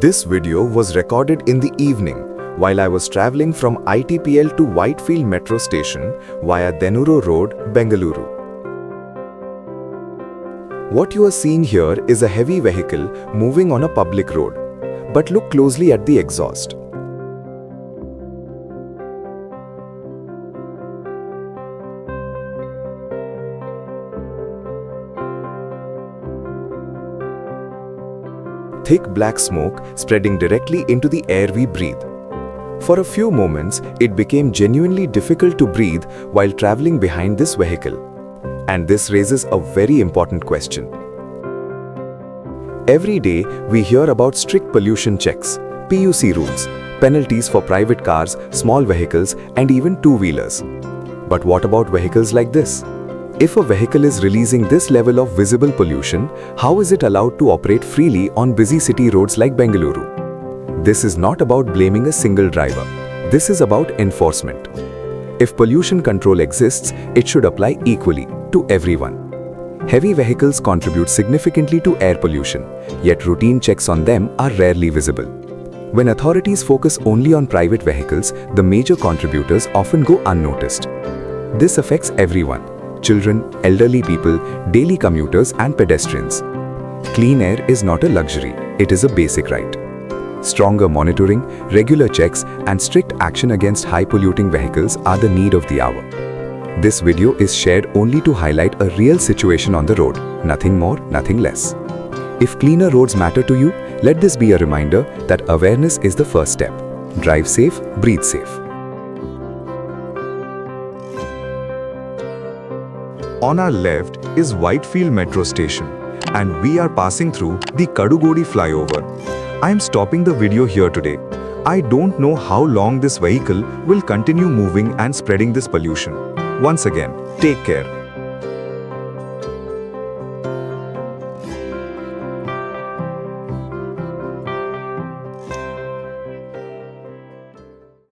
This video was recorded in the evening while I was traveling from ITPL to Whitefield Metro Station via Denur Road, Bengaluru. What you are seeing here is a heavy vehicle moving on a public road. But look closely at the exhaust. Thick black smoke spreading directly into the air we breathe. For a few moments, it became genuinely difficult to breathe while traveling behind this vehicle. And this raises a very important question. Every day, we hear about strict pollution checks, PUC rules, penalties for private cars, small vehicles, and even two-wheelers. But what about vehicles like this? If a vehicle is releasing this level of visible pollution, how is it allowed to operate freely on busy city roads like Bengaluru? This is not about blaming a single driver. This is about enforcement. If pollution control exists, it should apply equally to everyone. Heavy vehicles contribute significantly to air pollution, yet routine checks on them are rarely visible. When authorities focus only on private vehicles, the major contributors often go unnoticed. This affects everyone: children, elderly people, daily commuters, and pedestrians. Clean air is not a luxury, it is a basic right. Stronger monitoring, regular checks, and strict action against high-polluting vehicles are the need of the hour. This video is shared only to highlight a real situation on the road, nothing more, nothing less. If cleaner roads matter to you, let this be a reminder that awareness is the first step. Drive safe, breathe safe. On our left is Whitefield Metro Station, and we are passing through the Kadugodi flyover. I am stopping the video here today. I don't know how long this vehicle will continue moving and spreading this pollution. Once again, take care.